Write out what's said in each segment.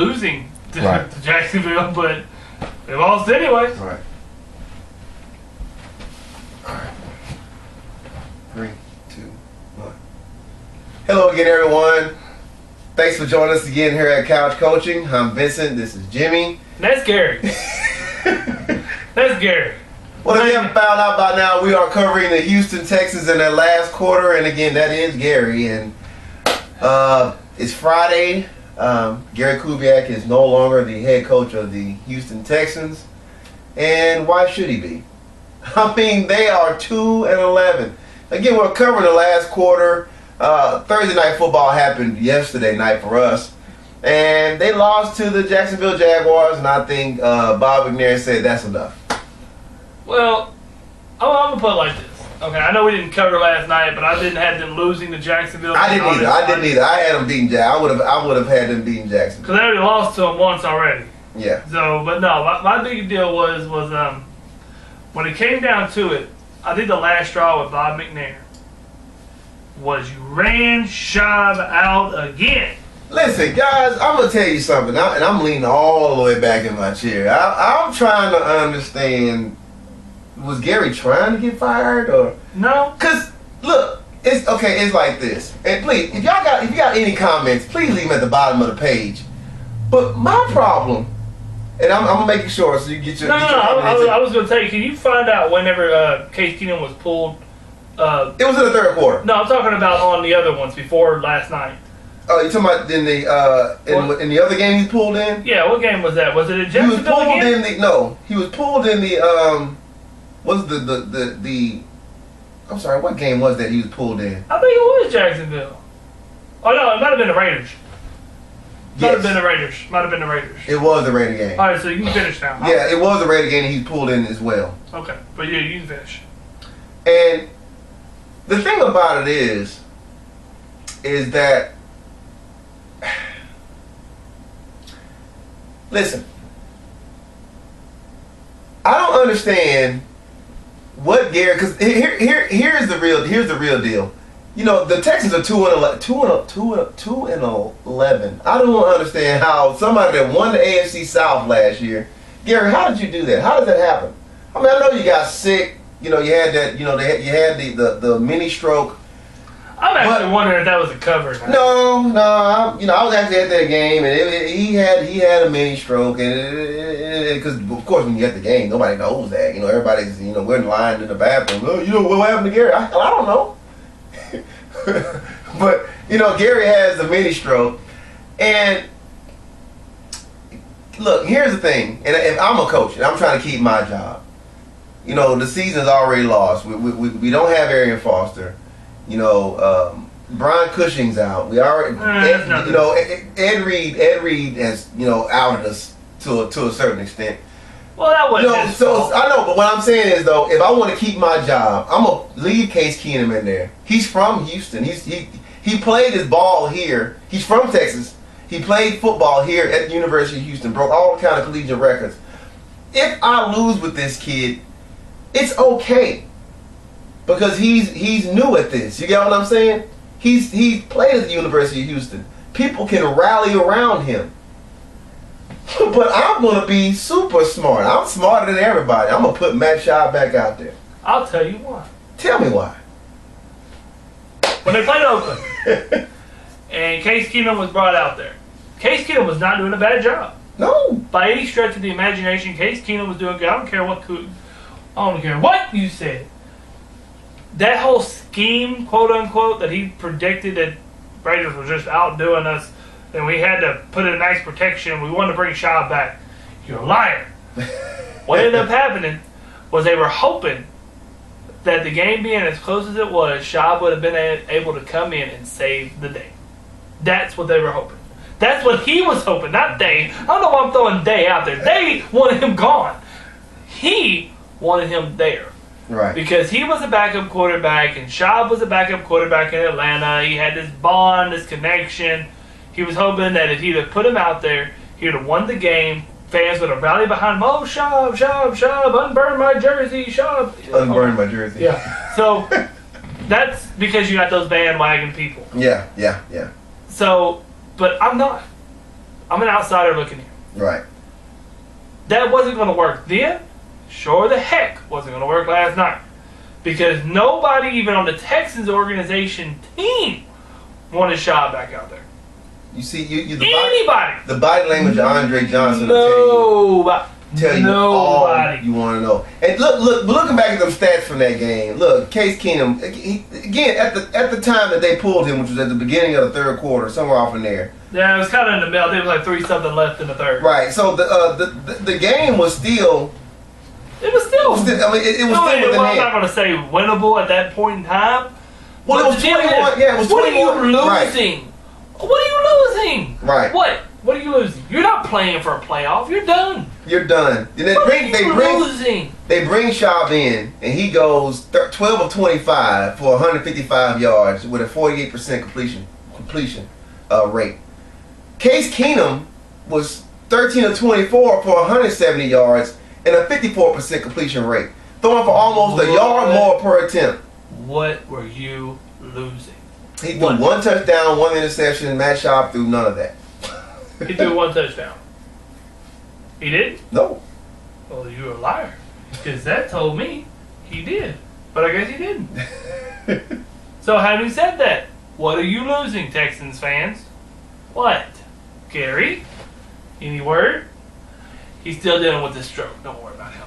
losing to, Right. to Jacksonville, but they lost anyway. All right. All right. 3, 2, 1. Hello again, everyone. Thanks for joining us again here at Couch Coaching. I'm Vincent. This is Jimmy. That's Gary. That's Gary. Well, if you haven't found out by now, we are covering the Houston Texans in their last quarter, and again, that is Gary. And it's Friday. Gary Kubiak is no longer the head coach of the Houston Texans, and why should he be? I mean, they are 2-11. Again, we're covering the last quarter. Thursday night football happened yesterday night for us, and they lost to the Jacksonville Jaguars. And I think Bob McNair said that's enough. Well, I'm gonna put it like this. Okay, I know we didn't cover last night, but I didn't have them losing to Jacksonville. I didn't either. I had them beating Jack. I would have had them beating Jacksonville. Because they already lost to them once already. Yeah. So, but no, my big deal was when it came down to it, I think the last straw with Bob McNair was you ran Schaub out again. Listen, guys, I'm gonna tell you something, and I'm leaning all the way back in my chair. I'm trying to understand. Was Gary trying to get fired or No? Cause look, it's okay. It's like this. And please, if you got any comments, please leave them at the bottom of the page. But my problem, and I'm gonna make it short so you get your. No. Get your I was gonna tell you. Can you find out whenever Case Keenum was pulled? It was in the third quarter. No, I'm talking about on the other ones before last night. Oh, you talking about in the other game he pulled in? Yeah, what game was that? Was it in He was Jacksonville pulled again? he was pulled in the was the I'm sorry, what game was that he was pulled in? I think it was Jacksonville. Oh no, it might have been the Raiders. Might have been the Raiders. It was the Raider game. All right, so you can finish now. Yeah, it was the Raider game and he was pulled in as well. Okay, but yeah, you can finish. And the thing about it is that listen, I don't understand what Gary, because here's the real deal. You know, the Texans are 2-11. I don't understand how somebody that won the AFC South last year. Gary, how did you do that? How did that happen? I mean, I know you got sick. You know, you had that. You know, you had the mini stroke. I'm actually wondering if that was a cover. No. I was actually at that game, and he had a mini stroke, and because of course when you at the game, nobody knows that. You know, everybody's we're lined in the bathroom. Oh, you know what happened to Gary? I don't know. But Gary has a mini stroke, and look, here's the thing. And if I'm a coach and I'm trying to keep my job, the season's already lost. We don't have Arian Foster. Brian Cushing's out. We already, Ed Reed has, outed us to a certain extent. Well, that wasn't his fault. I know, but what I'm saying is though, if I want to keep my job, I'm gonna leave Case Keenum in there. He's from Houston. He played his ball here. He's from Texas. He played football here at the University of Houston. Broke all kind of collegiate records. If I lose with this kid, it's okay. Because he's new at this. You get what I'm saying? He played at the University of Houston. People can rally around him. But I'm going to be super smart. I'm smarter than everybody. I'm going to put Matt Schaub back out there. I'll tell you why. Tell me why. When they played Oakland, and Case Keenum was brought out there, Case Keenum was not doing a bad job. No. By any stretch of the imagination, Case Keenum was doing good. I don't care what you said. That whole scheme, quote unquote, that he predicted that Raiders were just outdoing us and we had to put in nice protection, we wanted to bring Schaub back. You're a liar. What ended up happening was they were hoping that the game being as close as it was, Schaub would have been able to come in and save the day. That's what they were hoping. That's what he was hoping, not they. I don't know why I'm throwing Day out there. They wanted him gone. He wanted him there. Right. Because he was a backup quarterback and Schaub was a backup quarterback in Atlanta. He had this bond, this connection. He was hoping that if he'd have put him out there, he would have won the game. Fans would have rallied behind him. Oh, Schaub, unburn my jersey, Schaub. Unburn my jersey. Yeah. So that's because you got those bandwagon people. Yeah. So, but I'm not. I'm an outsider looking in. Right. That wasn't going to work then. Sure the heck wasn't going to work last night. Because nobody even on the Texans organization team wanted Schaub back out there. You see, Anybody. The body language of Andre Johnson Nobody. will tell you all you want to know. And looking back at them stats from that game, look, Case Keenum, again, at the time that they pulled him, which was at the beginning of the third quarter, somewhere off in there. Yeah, it was kind of in the middle. There was like 3-something left in the third. Right, so the game was still... It was still... it was still within I'm hand. not going to say winnable at that point in time. Well, it was 21. Yeah, it was 21. What are you losing? Right. What are you losing? Right. What are you losing? You're not playing for a playoff. You're done. You're done. And losing? They bring Schaub in, and he goes 12 of 25 for 155 yards with a 48% completion rate. Case Keenum was 13 of 24 for 170 yards and a 54% completion rate, throwing for almost a yard more per attempt. What were you losing? He threw one touchdown, one interception. Matt Schaub threw none of that. He threw one touchdown. He did? No. Well, you're a liar. Because that told me he did. But I guess he didn't. So having said that, what are you losing, Texans fans? What? Gary? Any word? He's still dealing with this stroke. Don't worry about him.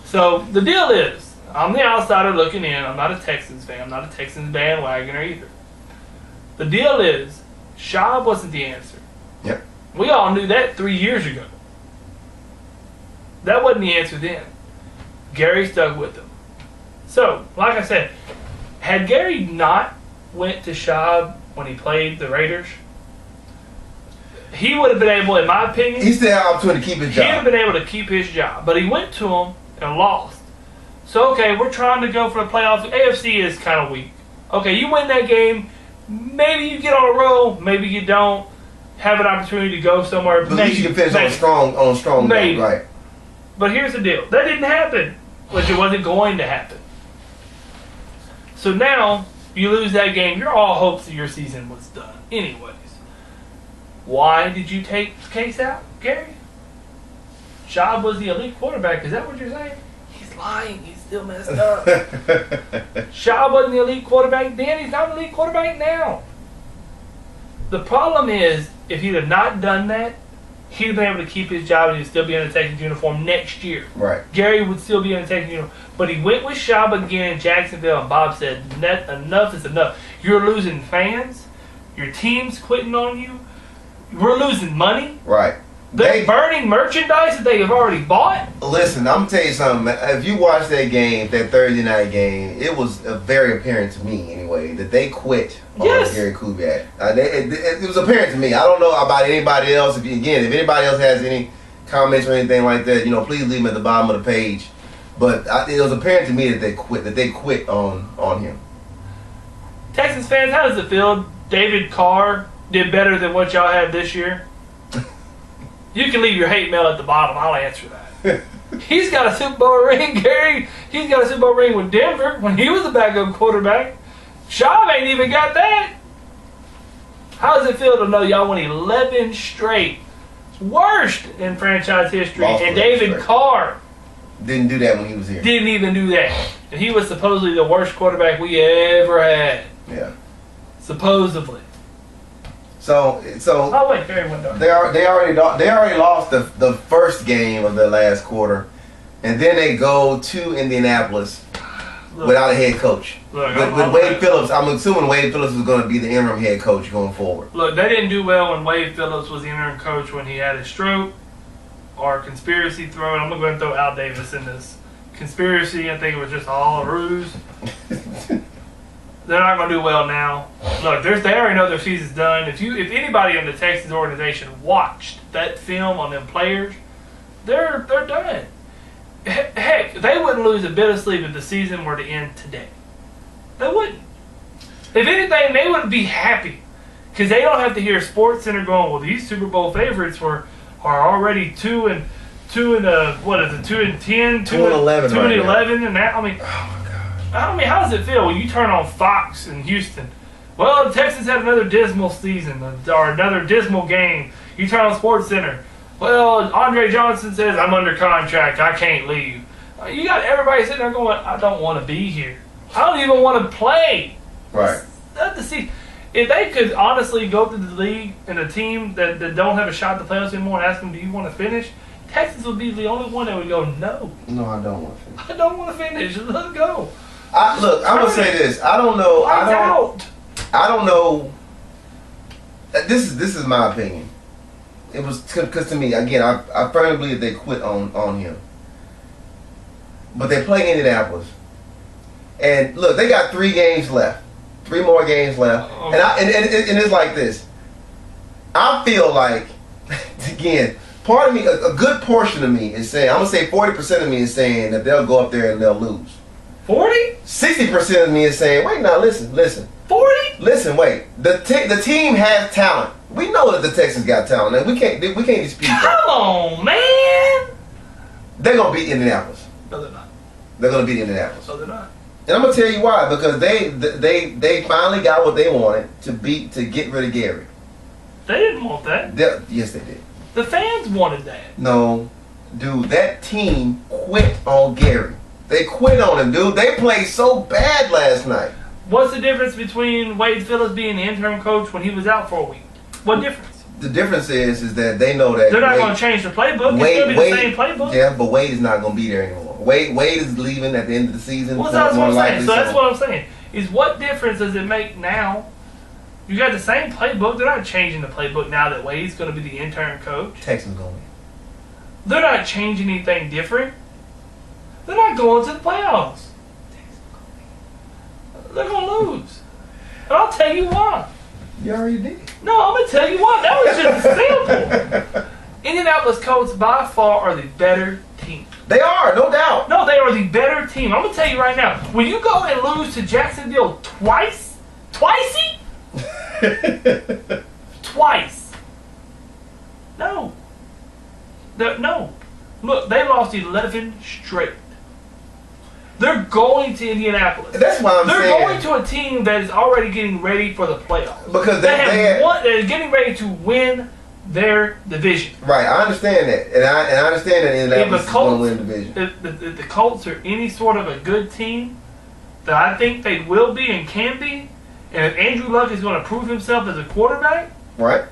So the deal is, I'm the outsider looking in. I'm not a Texans fan. I'm not a Texans bandwagoner either. The deal is, Schaub wasn't the answer. Yep. We all knew that 3 years ago. That wasn't the answer then. Gary stuck with him. So, like I said, had Gary not went to Schaub when he played the Raiders, he would have been able, in my opinion, he still had an opportunity to keep his job. He'd have been able to keep his job. But he went to him and lost. So, okay, we're trying to go for the playoffs. AFC is kind of weak. Okay, you win that game, maybe you get on a roll, maybe you don't. Have an opportunity to go somewhere. But at least you can finish on a strong maybe. note, right? But here's the deal. That didn't happen, which it wasn't going to happen. So now, you lose that game, you're all hopes that your season was done. Anyways, why did you take Case out, Gary? Schaub was the elite quarterback. Is that what you're saying? He's lying. He's still messed up. Schaub wasn't the elite quarterback then. He's not the elite quarterback now. The problem is, if he'd have not done that, he'd have been able to keep his job and he'd still be in the Texans uniform next year. Right. Gary would still be in the Texans uniform. But he went with Schaub again in Jacksonville, and Bob said, enough is enough. You're losing fans. Your team's quitting on you. We're losing money. Right. They're burning merchandise that they have already bought. Listen, I'm going to tell you something. If you watch that game, that Thursday night game, it was very apparent to me, anyway, that they quit on Gary Kubiak. It was apparent to me. I don't know about anybody else. If anybody else has any comments or anything like that, please leave them at the bottom of the page. But it was apparent to me that they quit on him. Texans fans, how does it feel? David Carr did better than what y'all had this year? You can leave your hate mail at the bottom. I'll answer that. He's got a Super Bowl ring, Gary. He's got a Super Bowl ring with Denver when he was a backup quarterback. Schaub ain't even got that. How does it feel to know y'all won 11 straight? Worst in franchise history. And David Carr didn't do that when he was here. Didn't even do that. And he was supposedly the worst quarterback we ever had. Yeah. Supposedly. So oh wait, Gary went down. They already lost the first game of the last quarter, and then they go to Indianapolis without a head coach. With Wade Phillips, I'm assuming Wade Phillips is going to be the interim head coach going forward. Look, they didn't do well when Wade Phillips was the interim coach when he had a stroke or conspiracy thrown. I'm going to go ahead and throw Al Davis in this conspiracy. I think it was just all a ruse. They're not going to do well now. Look, they already know their season's done. If anybody in the Texans organization watched that film on them players, they're done. Heck, they wouldn't lose a bit of sleep if the season were to end today. They wouldn't. If anything, they would be happy because they don't have to hear SportsCenter going, well, these Super Bowl favorites are already 2 and 10, 2 and 11, and that. I mean. How does it feel when you turn on Fox in Houston? Well, the Texans had another dismal season or another dismal game. You turn on Sports Center. Well, Andre Johnson says, I'm under contract. I can't leave. You got everybody sitting there going, I don't want to be here. I don't even want to play. Right. That's the see. If they could honestly go to the league and a team that don't have a shot at the playoffs anymore and ask them, do you want to finish? Texas would be the only one that would go, no. No, I don't want to finish. I don't want to finish. Let's go. Look, I'm gonna say this. I don't know. I don't know. This is my opinion. It was because to me, again, I firmly believe they quit on him. But they play Indianapolis, and look, they got 3 games left, 3 more games left, and it's like this. I feel like, again, part of me, a good portion of me is saying, I'm gonna say 40% of me is saying that they'll go up there and they'll lose. 40? 60% of me is saying, wait, now listen. 40? Listen, wait. The team has talent. We know that the Texans got talent. And we can't dispute that. Come on, man. They're gonna beat Indianapolis. No, they're not. They're gonna beat Indianapolis. No, they're not. And I'm gonna tell you why. Because they finally got what they wanted to get rid of Gary. They didn't want that. Yes, they did. The fans wanted that. No, dude. That team quit on Gary. They quit on him, dude. They played so bad last night. What's the difference between Wade Phillips being the interim coach when he was out for a week? What difference? The difference is that they know that they're not going to change the playbook. It's going to be the same playbook. Yeah, but Wade is not going to be there anymore. Wade is leaving at the end of the season. Well, that's what I'm saying. So that's what I'm saying. Is what difference does it make now? You got the same playbook. They're not changing the playbook now that Wade's going to be the interim coach. Texans going to win. They're not changing anything different. They're not going to the playoffs. They're going to lose. And I'll tell you why. You already did. No, I'm going to tell you why. That was just simple. Indianapolis Colts by far are the better team. They are, no doubt. No, they are the better team. I'm going to tell you right now. When you go and lose to Jacksonville twice? No. No. Look, they lost 11 straight. They're going to Indianapolis. That's why They're going to a team that is already getting ready for the playoffs. Because they're getting ready to win their division. Right, I understand that. And I understand that Indianapolis is going to win the division. If the Colts are any sort of a good team, that I think they will be and can be, and if Andrew Luck is going to prove himself as a quarterback, right,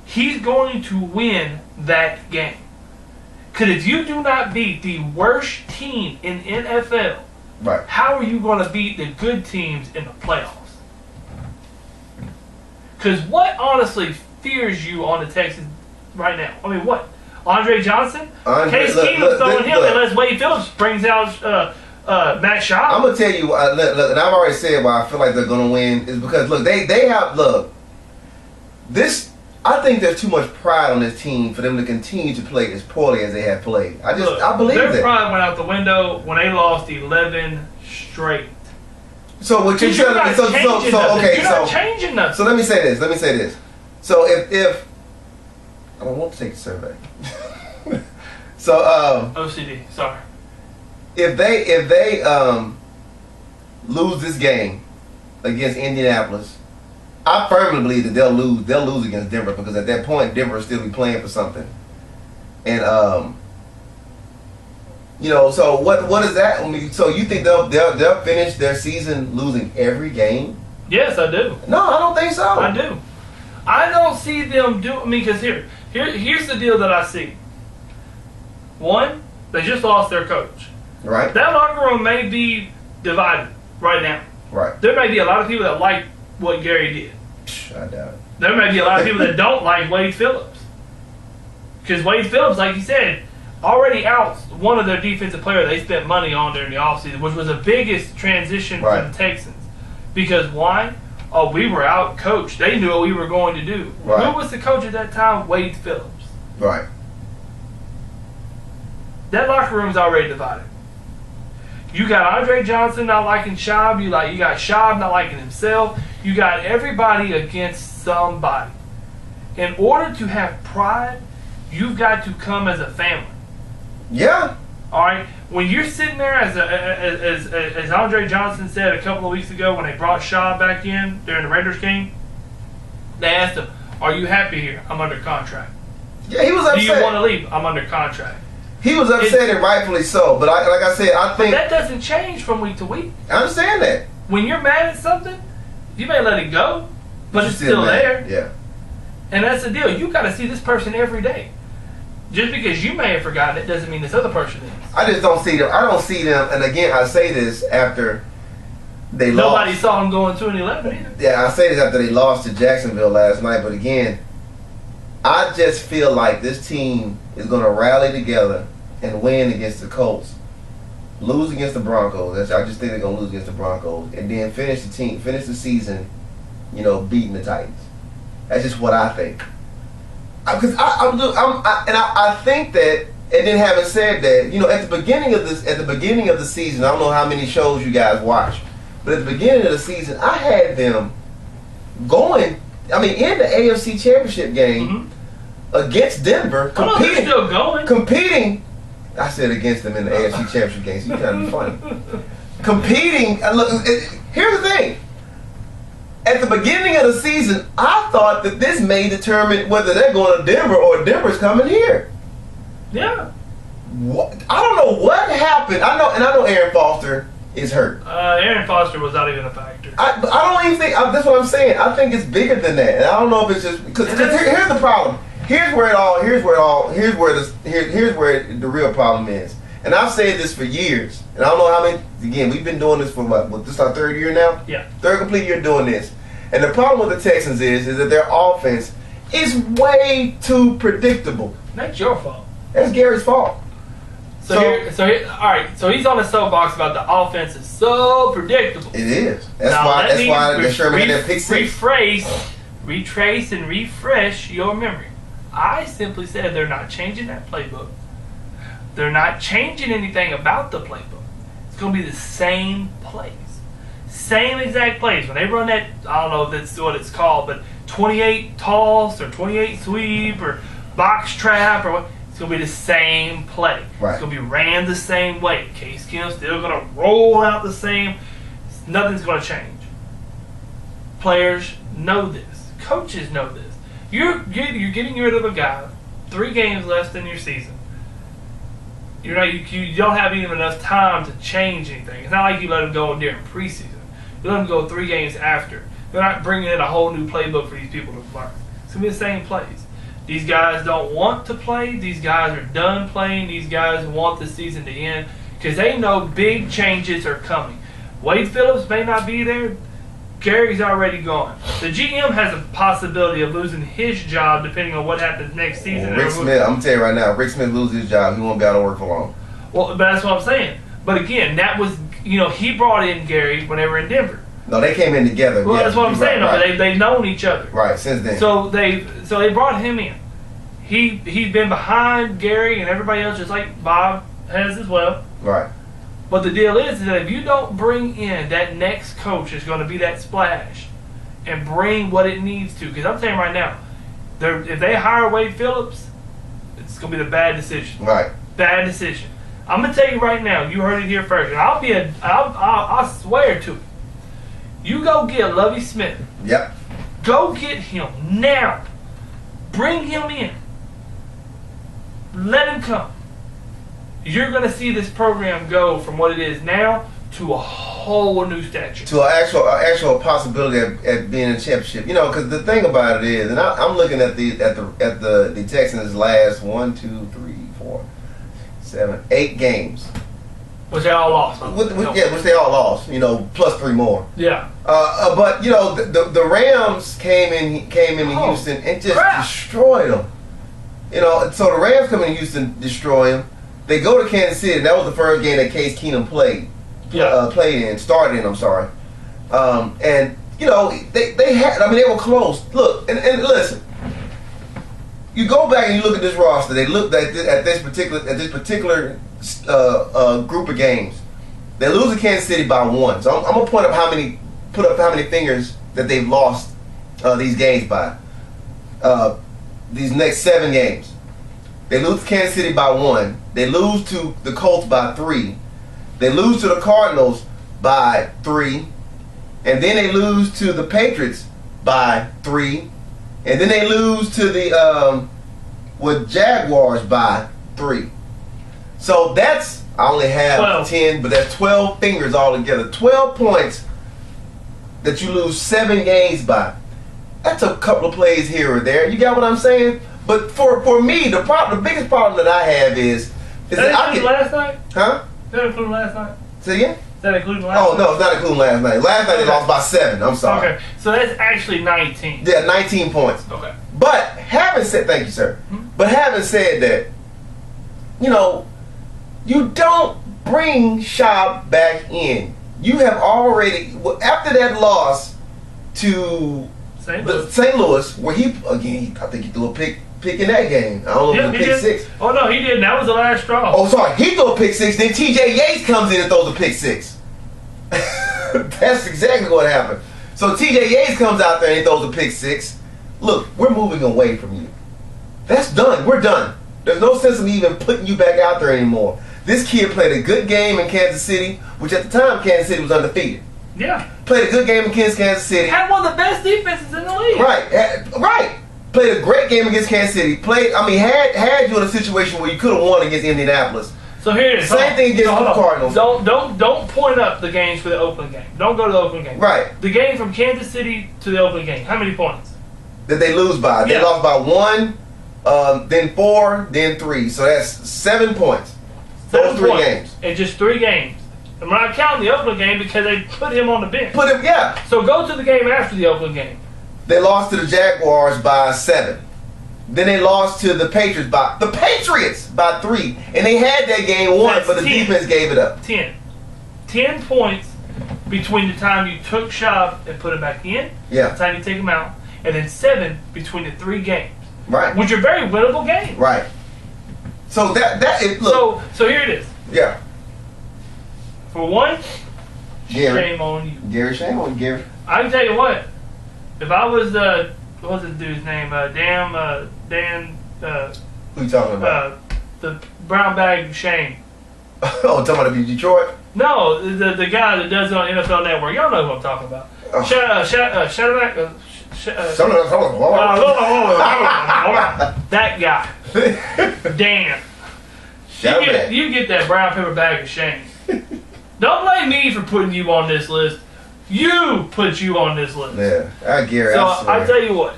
he's going to win that game. Because if you do not beat the worst team in NFL, right, how are you going to beat the good teams in the playoffs? Because what honestly fears you on the Texans right now? I mean, what? Andre Johnson? Case Keenum's throwing him unless Wade Phillips brings out Matt Schaub. I'm going to tell you, look, and I've already said why I feel like they're going to win is because, look, they have, this, I think there's too much pride on this team for them to continue to play as poorly as they have played. I believe that. Their pride went out the window when they lost 11 straight. So what you're telling me? You're not changing nothing. So let me say this. So if I don't want to take the survey. So OCD. Sorry. If they lose this game against Indianapolis, I firmly believe that they'll lose against Denver because at that point Denver will still be playing for something. And so what is that? I mean, so you think they'll finish their season losing every game? Yes, I do. No, I don't think so. I do. I don't see them do. I mean, because here's the deal that I see. One, they just lost their coach. Right. That locker room may be divided right now. Right. There may be a lot of people that like what Gary did. I doubt it. There may be a lot of people that don't like Wade Phillips. Because Wade Phillips, like you said, already out one of their defensive players they spent money on during the offseason, which was the biggest transition for the Texans. Because why? Oh, we were out coached. They knew what we were going to do. Right. Who was the coach at that time? Wade Phillips. Right. That locker room's already divided. You got Andre Johnson not liking Schaub. You got Schaub not liking himself. You got everybody against somebody. In order to have pride, you've got to come as a family. Yeah. All right. When you're sitting there, as Andre Johnson said a couple of weeks ago when they brought Schaub back in during the Raiders game, they asked him, Are you happy here? I'm under contract. Yeah, he was upset. Do you want to leave? I'm under contract. He was upset, and rightfully so. But like I said, I think that doesn't change from week to week. I understand that. When you're mad at something, you may let it go, but it's still there. Yeah. And that's the deal. You got to see this person every day. Just because you may have forgotten it doesn't mean this other person is. I just don't see them. I don't see them. And again, I say this after they Nobody lost. saw them going 2-11 either. Yeah, I say this after they lost to Jacksonville last night. But again, I just feel like this team is going to rally together and win against the Colts, lose against the Broncos. I just think they're going to lose against the Broncos, and then finish the season, beating the Titans. That's just what I think. Because I think that, and then having said that, at the beginning of the season, I don't know how many shows you guys watch, but at the beginning of the season, I had them going. In the AFC Championship game against Denver, competing. Still going. Competing. I said against them in the AFC Championship game, so you kind of funny. Competing. Look, here's the thing. At the beginning of the season, I thought that this may determine whether they're going to Denver or Denver's coming here. Yeah. I don't know what happened. I know Aaron Foster is hurt. Aaron Foster was not even a factor. I don't even think that's what I'm saying. I think it's bigger than that. And I don't know if it's just because here's the problem. Here's where the real problem is. And I've said this for years. And I don't know how many. Again, we've been doing this for what? This is our third year now. Yeah. Third complete year doing this. And the problem with the Texans is that their offense is way too predictable. That's your fault. That's Gary's fault. So all right. So he's on the soapbox about the offense is so predictable. It is. That's why the Sherman had that pick six. Retrace and refresh your memory. I simply said they're not changing that playbook. They're not changing anything about the playbook. It's going to be the same plays. Same exact plays. When they run that, I don't know if that's what it's called, but 28 toss or 28 sweep or box trap or what, it's going to be the same play. Right. It's going to be ran the same way. Case Keenum's still going to roll out the same. Nothing's going to change. Players know this. Coaches know this. You're getting rid of a guy 3 games left in your season. You don't have even enough time to change anything. It's not like you let him go during preseason. You let him go 3 games after. They're not bringing in a whole new playbook for these people to learn. It's going to be the same plays. These guys don't want to play. These guys are done playing. These guys want the season to end because they know big changes are coming. Wade Phillips may not be there. Gary's already gone. The GM has a possibility of losing his job depending on what happens next season. Well, Rick Smith, I'm going to tell you right now, if Rick Smith loses his job, he won't be able to work for long. Well, but that's what I'm saying. But again, that was, he brought in Gary when they were in Denver. No, they came in together. Well, that's what I'm saying. Right. They've known each other. Right, since then. So they brought him in. He's been behind Gary and everybody else, just like Bob has as well. Right. But the deal is that if you don't bring in that next coach that's going to be that splash and bring what it needs to, because I'm saying right now, if they hire Wade Phillips, it's going to be the bad decision. Right. Bad decision. I'm going to tell you right now, you heard it here first, and I'll swear to it. You go get Lovie Smith. Yep. Go get him now. Bring him in. Let him come. You're going to see this program go from what it is now to a whole new stature. To an actual possibility at being in a championship. Because the thing about it is, and I'm looking at the Texans' last 1, 2, 3, 4, 7, 8 games. Which they all lost. Which they all lost. Plus 3 more. Yeah. But the Rams came into Houston and just destroyed them. So the Rams come into Houston, destroy them. They go to Kansas City, and that was the first game that Case Keenum started in. I'm sorry. And they were close. Look, and listen. You go back and you look at this roster. They look at this particular group of games. They lose to Kansas City by 1. So I'm gonna put up how many fingers that they've lost these games by. These next 7 games. They lose to Kansas City by 1. They lose to the Colts by 3. They lose to the Cardinals by 3. And then they lose to the Patriots by 3. And then they lose to the Jaguars by 3. So that's, I only have 12. 10, but that's 12 fingers altogether. 12 points that you lose 7 games by. That's a couple of plays here or there. You got what I'm saying? But for me, the biggest problem that I have is that I including last night? Huh? Is that including last night? Say again? Is that including last Oh night? no, it's not including last night. Last night they lost by 7. I'm sorry. Okay, so that's actually 19. Yeah, 19 points. Okay. But having said, thank you, sir. But having said that, you know, you don't bring Schaub back in. You have already, after that loss to St. Louis. St. Louis, where I think he threw a pick in that game. I don't know if it was a pick 6. Oh no, he did. That was the last straw. Oh, sorry, he threw a pick 6. Then T.J. Yates comes in and throws a pick 6. That's exactly what happened. So T.J. Yates comes out there and he throws a pick 6. Look, we're moving away from you. That's done. We're done. There's no sense of me even putting you back out there anymore. This kid played a good game in Kansas City, which at the time Kansas City was undefeated. Yeah. Played a good game against Kansas City. Had one of the best defenses in the league. Right. Played a great game against Kansas City. Had you in a situation where you could have won against Indianapolis. So here it is. Same thing against the Cardinals. Don't point up the games for the Oakland game. Don't go to the Oakland game. Right. The game from Kansas City to the Oakland game. How many points? That they lose by. They Yeah. lost by 1, then 4, then 3. So that's 7 points. Those 3 games. In just 3 games. I'm not counting the Oakland game because they put him on the bench. Yeah. So go to the game after the Oakland game. They lost to the Jaguars by 7. Then they lost to the Patriots by 3. And they had that game won, That's but the 10. defense gave it up. 10 points between the time you took Schaub and put him back in, Yeah. the time you take him out, and then 7 between the 3 games, Right. which are very winnable games. Right. So that is, look. So here it is. Yeah. For one, Gary. shame on you. Gary, shame on you, Gary. I can tell you what. If I was what was this dude's name? Dan. Who you talking about? The brown bag shame. Oh, talking about Detroit? No, the guy that does it on NFL Network. Y'all know who I'm talking about. Oh. Shadowback. That guy. Dan. You get that brown paper bag of shame. Don't blame me for putting you on this list. You put you on this list. Yeah, Gary. So I I tell you what.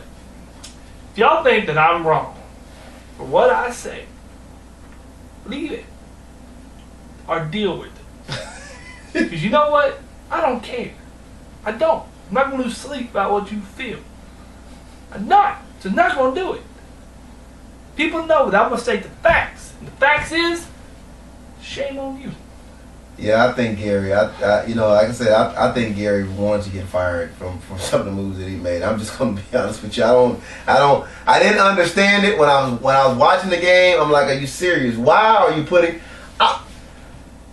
If y'all think that I'm wrong for what I say, leave it or deal with it. Because you know what? I don't care. I don't. I'm not going to lose sleep about what you feel. I'm not. Just not going to do it. People know that I'm going to state the facts. And the facts is, shame on you. Yeah, I think Gary. Like I said, I think Gary wanted to get fired from some of the moves that he made. I'm just gonna be honest with you. I didn't understand it when I was watching the game. I'm like, are you serious? Why are you putting? I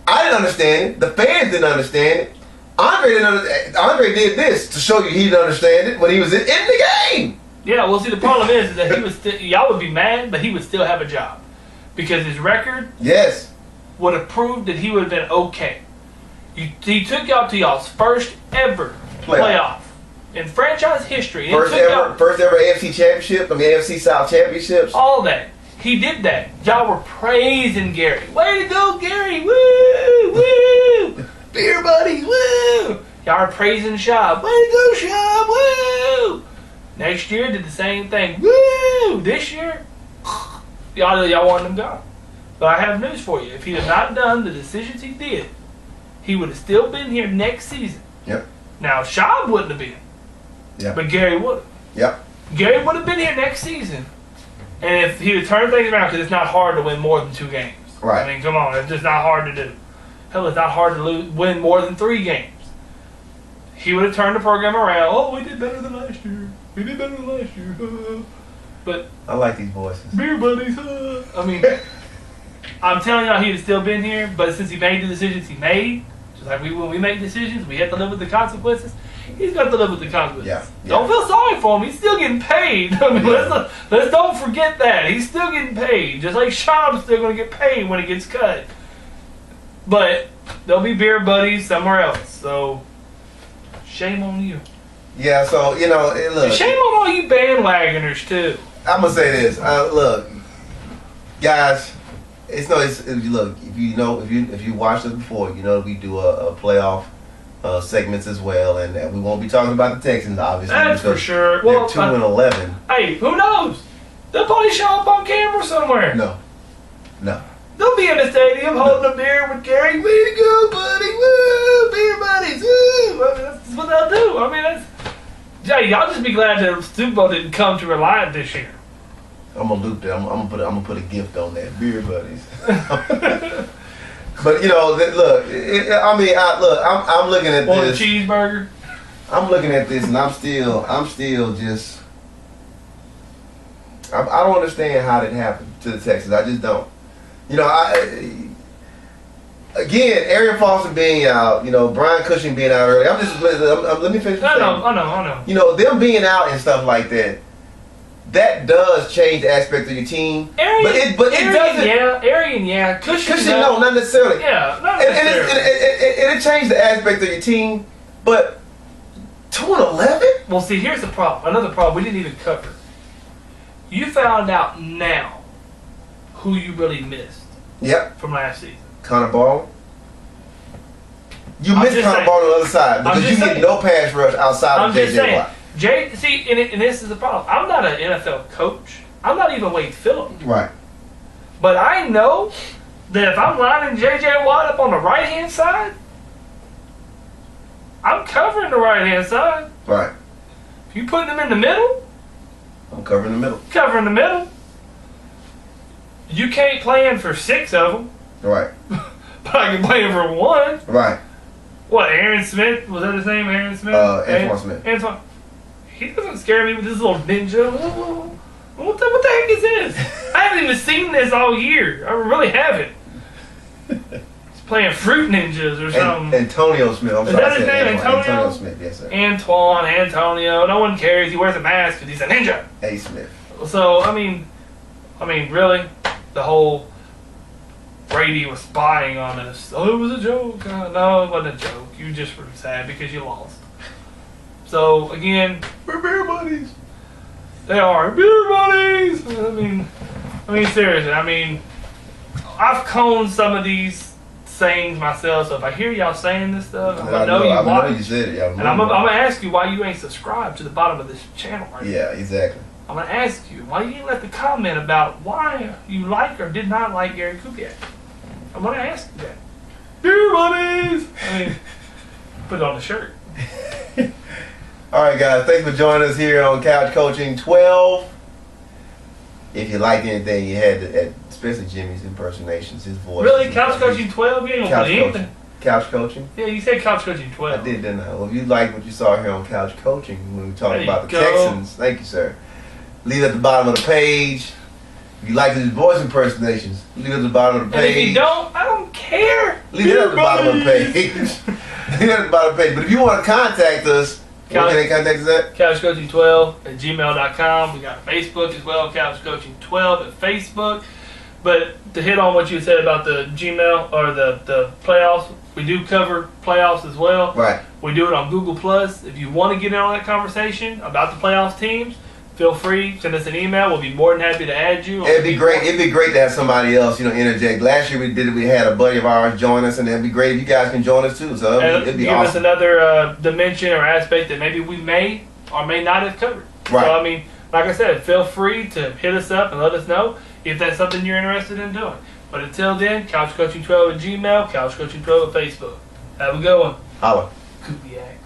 didn't understand it. The fans didn't understand it. Andre did this to show you he didn't understand it when he was in the game. Yeah, well, see, the problem is that he was y'all would be mad, but he would still have a job because his record. Yes. Would have proved that he would have been okay. He took y'all to y'all's first ever playoff in franchise history. First ever AFC championship. AFC South championships. All that. He did that. Y'all were praising Gary. Way to go, Gary! Woo! Woo! Beer buddies! Woo! Y'all are praising Schaub. Way to go, Schaub! Woo! Next year did the same thing. Woo! This year, y'all wanted him gone. But I have news for you. If he had not done the decisions he did, he would have still been here next season. Yep. Now, Schaub wouldn't have been. Yeah. But Gary would have. Yep. Gary would have been here next season. And if he would turn things around, because it's not hard to win more than 2 games. Right. I mean, come on. It's just not hard to do. Hell, it's not hard to win more than 3 games. He would have turned the program around. Oh, we did better than last year. We did better than last year. But I like these voices. Beer buddies. I mean... I'm telling y'all, he'd have still been here, but since he made the decisions he made, just like when we make decisions, we have to live with the consequences. He's got to live with the consequences. Yeah. Don't feel sorry for him. He's still getting paid. I mean, let's don't forget that. He's still getting paid. Just like Schaub's still going to get paid when he gets cut. But there'll be beer buddies somewhere else. So, shame on you. Yeah, so look. Shame on all you bandwagoners too. I'm gonna say this. Look, guys. Look. If you watched us before, we do a playoff segments as well, and we won't be talking about the Texans, obviously. That's for sure. They're 2-11. Hey, who knows? They'll probably show up on camera somewhere. No. They'll be in the stadium holding a beer with Gary. Way to go, buddy! Woo! Beer buddies! Woo! I mean, that's what they'll do. I mean, y'all just be glad the Super Bowl didn't come to Reliant this year. I'm gonna loop that. I'm gonna put a gift on that. Beer buddies. But look. I'm looking at Want this. a cheeseburger? I'm looking at this, and I'm still just. I don't understand how that happened to the Texans. I just don't. Again, Arian Foster being out, Brian Cushing being out early. Let me finish. I know. Them being out and stuff like that. That does change the aspect of your team. Arian, but it doesn't. Yeah. Cushing, no, not necessarily. Yeah, not necessarily. And it changed the aspect of your team, but 2-11? Well, see, here's the problem. Another problem we didn't even cover. You found out now who you really missed. Yep. From last season. Connor Ball. You missed Connor Ball on the other side because you get no pass rush outside of J.J. Watt. See, and this is the problem. I'm not an NFL coach. I'm not even Wade Phillips. Right. But I know that if I'm lining J.J. Watt up on the right-hand side, I'm covering the right-hand side. Right. If you putting him in the middle, I'm covering the middle. Covering the middle. You can't play him for 6 of them. Right. But I can play him for 1. Right. What, Aaron Smith? Was that his name, Aaron Smith? Antoine Smith. Antoine. He doesn't scare me with this little ninja. What the heck is this? I haven't even seen this all year. I really haven't. He's playing Fruit Ninjas or something. Antonio Smith. I'm sorry. Is that his name, Antonio? Smith, yes, sir. Antonio. No one cares. He wears a mask because he's a ninja. A. Smith. So, I mean, really? The whole Brady was spying on us. Oh, it was a joke. No, it wasn't a joke. You just were sad because you lost. So, again, we're beer buddies. They are beer buddies. I mean, seriously. I've coned some of these sayings myself. So if I hear y'all saying this stuff, I'm gonna know you watch. I know you said it. And I'm gonna ask you why you ain't subscribed to the bottom of this channel right now. Yeah, exactly. I'm gonna ask you why you didn't let the comment about why you like or did not like Gary Kubiak. I'm gonna ask you that. Beer buddies. Put it on the shirt. All right, guys. Thanks for joining us here on Couch Coaching 12. If you liked anything, you had to, especially Jimmy's impersonations, his voice. Really, Couch Coaching 12? You ain't gonna put anything. Couch Coaching? Yeah, you said Couch Coaching 12. I did, didn't I? Well, if you liked what you saw here on Couch Coaching when we talked about the Texans, thank you, sir. Leave it at the bottom of the page. If you like his voice impersonations, leave it at the bottom of the page. And if you don't, I don't care. Leave it at the bottom of the page. Leave it at the bottom of the page. But if you want to contact us, where can they contact us at? CouchCoaching12@gmail.com. We got Facebook as well, CouchCoaching12 at Facebook. But to hit on what you said about the Gmail or the playoffs, we do cover playoffs as well. Right. We do it on Google Plus. If you want to get in on that conversation about the playoffs teams, feel free, send us an email. We'll be more than happy to add you. It'd be great to have somebody else, interject. Last year we did it. We had a buddy of ours join us, and it'd be great if you guys can join us too. So it'd be give awesome. us another dimension or aspect that maybe we may or may not have covered. Right. So like I said, feel free to hit us up and let us know if that's something you're interested in doing. But until then, CouchCoaching12 at Gmail, CouchCoaching12 at Facebook. Have a good one. Holla. Kubiak.